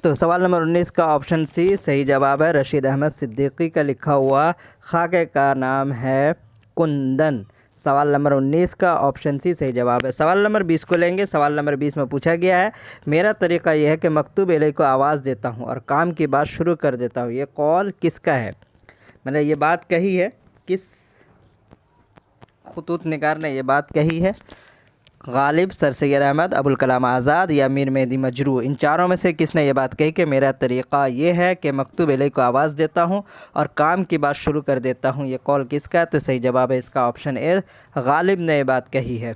तो सवाल नंबर 19 का ऑप्शन सी सही जवाब है। रशीद अहमद सिद्दीकी का लिखा हुआ खाके का नाम है कुंदन। सवाल नंबर 19 का ऑप्शन सी सही जवाब है। सवाल नंबर 20 को लेंगे। सवाल नंबर 20 में पूछा गया है, मेरा तरीका यह है कि मकतूब इलैहि को आवाज़ देता हूँ और काम की बात शुरू कर देता हूँ। ये कौल किसका है? मैंने ये बात कही है, किस खुतूत निगार ने ये बात कही है? गालिब, सर सैयद अहमद, अबुल कलाम आज़ाद या मीर मेहदी मजरू। इन चारों में से किसने ये बात कही कि मेरा तरीक़ा ये है कि मकतूब इलैहि को आवाज़ देता हूँ और काम की बात शुरू कर देता हूँ? ये कौल किसका है? तो सही जवाब है इसका ऑप्शन ए, गालिब ने ये बात कही है।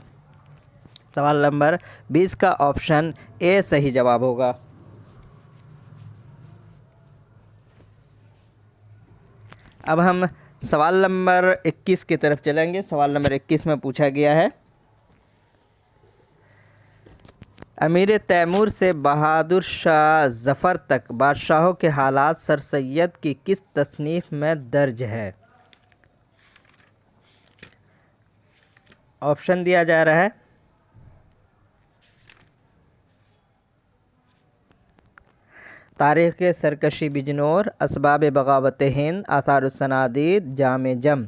सवाल नंबर 20 का ऑप्शन ए सही जवाब होगा। अब हम सवाल नंबर 21 की तरफ चलेंगे। सवाल नंबर 21 में पूछा गया है, अमीर तैमूर से बहादुर शाह ज़फ़र तक बादशाहों के हालात सर सैयद की किस तसनीफ़ में दर्ज है? ऑप्शन दिया जा रहा है, तारीख़ सरकशी बिजनौर, असबाब बगावत हिंद, आसारुस्सनादीद, जामे जम।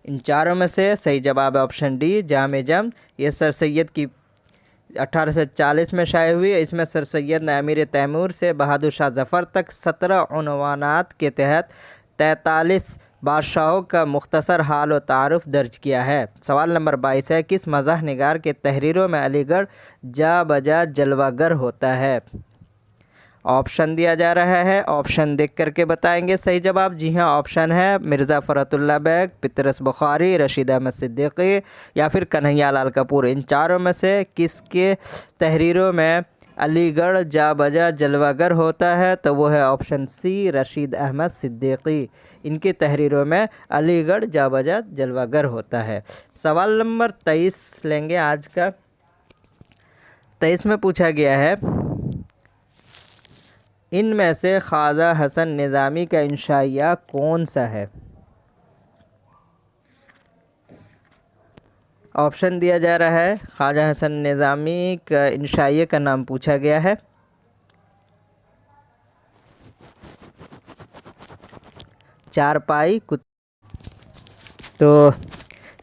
इन चारों में से सही जवाब है ऑप्शन डी, जामे जम। ये सर सैयद की 1840 में शाये हुई है। इसमें सर सैयद ने अमीर तैमूर से बहादुर शाह ज़फ़र तक 17 उन्वानात के तहत 43 बादशाहों का मुख्तसर हाल व तारुफ दर्ज किया है। सवाल नंबर 22 है, किस मज़ाह निगार के तहरीरों में अलीगढ़ जा बजा जलवागर होता है? ऑप्शन दिया जा रहा है, ऑप्शन देख करके बताएंगे सही जवाब। जी हाँ, ऑप्शन है मिर्ज़ा फ़रतुल्लाह बेग, पितरस बुखारी, रशीद अहमद सिद्दीकी या फिर कन्हैया लाल कपूर। इन चारों में से किसके तहरीरों में अलीगढ़ जा बजा जलवागर होता है? तो वो है ऑप्शन सी, रशीद अहमद सिद्दीकी। इनकी तहरीरों में अलीगढ़ जा बजा जलवागर होता है। सवाल नंबर 23 लेंगे आज का। 23 में पूछा गया है, इनमें से ख्वाजा हसन निज़ामी का इंशाइया कौन सा है? ऑप्शन दिया जा रहा है, ख्वाजा हसन निज़ामी का इंशाइया का नाम पूछा गया है। चारपाई तो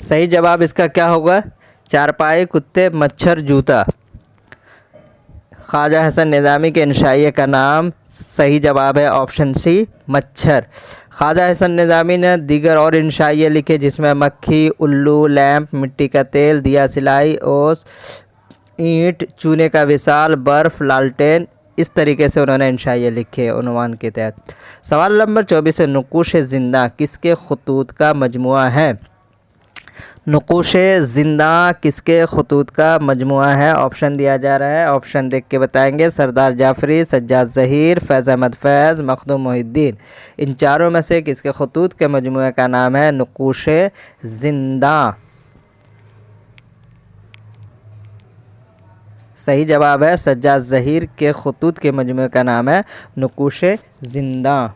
सही जवाब इसका क्या होगा? चारपाई, कुत्ते, मच्छर, जूता। ख्वाजा हसन निज़ामी के इंशाइया का नाम सही जवाब है ऑप्शन सी, मच्छर। ख्वाजा हसन निज़ामी ने दीगर और इंशाइया लिखे जिसमें मक्खी, उल्लू, लैंप, मिट्टी का तेल, दिया सिलाई, ओस, ईंट, चूने का विसाल, बर्फ़, लालटेन। इस तरीके से उन्होंने इंशाइया लिखे उन्वान के तहत। सवाल नंबर 24 है, नक़ूश ज़िंदा किसके खतूत का मजमुआ है? नक़ूश ज़िंदा किसके खतूत का मजमुआ है? ऑप्शन दिया जा रहा है, ऑप्शन देख के बताएंगे। सरदार जाफरी, सज्जाद ज़हीर, फैज़ अहमद फैज़, मखदूम मोहिद्दीन। इन चारों में से किसके खतूत के मजमुए का नाम है नक़ूश ज़िंदा? सही जवाब है सज्जाद ज़हीर के खतूत के मजमुए का नाम है नक़ूश ज़िंदा।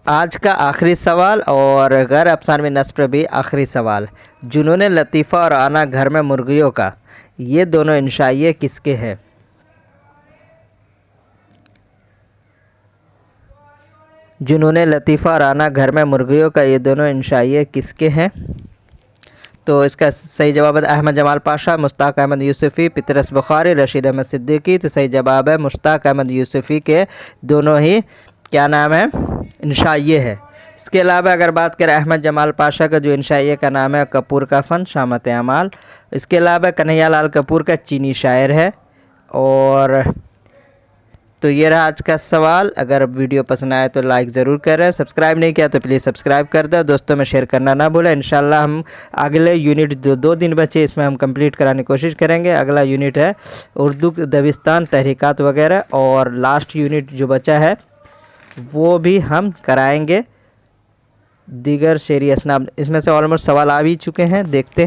आज का आखिरी सवाल और गैर अफ़सानवी नस्ब भी आखिरी सवाल, जुनून लतीफ़ा और आना घर में मुर्गियों का ये दोनों इंशाइये किसके हैं? जुनून लतीफ़ा और आना घर में मुर्गियों का ये दोनों इंशाइये किसके हैं? तो इसका सही जवाब है अहमद जमाल पाशा, मुश्ताक अहमद यूसुफ़ी, पितरस बुखारी, रशीद अहमद सिद्दीकी। तो सही जवाब है मुश्ताक अहमद यूसुफ़ी के दोनों ही क्या नाम है? इंशाइये है। इसके अलावा अगर बात करें अहमद जमाल पाशा का जो इंशाइये का नाम है कपूर का फ़न शामत अमाल। इसके अलावा कन्हैया लाल कपूर का चीनी शायर है। और तो ये रहा आज का सवाल। अगर वीडियो पसंद आए तो लाइक ज़रूर करें, सब्सक्राइब नहीं किया तो प्लीज़ सब्सक्राइब कर दो, दोस्तों में शेयर करना ना भूलें। इंशाल्लाह हम अगले यूनिट दो दिन बचे इसमें हम कंप्लीट कराने की कोशिश करेंगे। अगला यूनिट है उर्दू दबिस्तान, तहरीकात वगैरह, और लास्ट यूनिट जो बचा है वो भी हम कराएंगे। दीगर शेरी असनाब, इसमें से ऑलमोस्ट सवाल आ भी चुके हैं, देखते हैं।